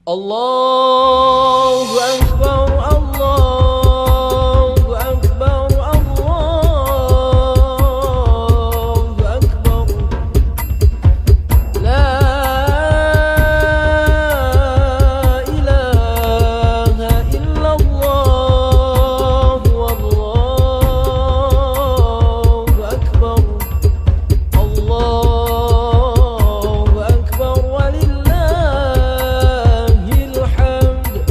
Allahu Akbar, Allahu Akbar, Allahu Akbar. La ilaha illallah, wallahu akbar. Allahu akbar walillahil hamd.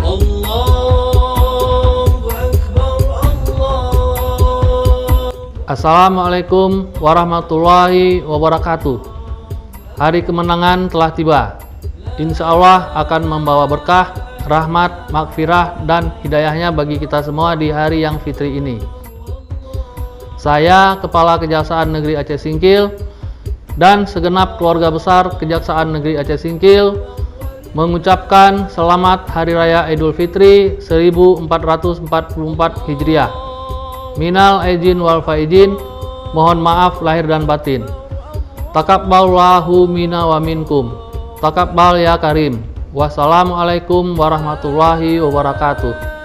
Allahu akbar, Allah. Assalamualaikum warahmatullahi wabarakatuh. Hari kemenangan telah tiba. Insya Allah akan membawa berkah, rahmat, maghfirah, dan hidayahnya bagi kita semua di hari yang fitri ini. Saya, Kepala Kejaksaan Negeri Aceh Singkil, dan segenap keluarga besar Kejaksaan Negeri Aceh Singkil mengucapkan selamat Hari Raya Idul Fitri 1444 Hijriah. Minal aidin wal faizin, mohon maaf lahir dan batin. Taqabbalallahu minna wa minkum. Taqabbal ya karim. Wassalamualaikum warahmatullahi wabarakatuh.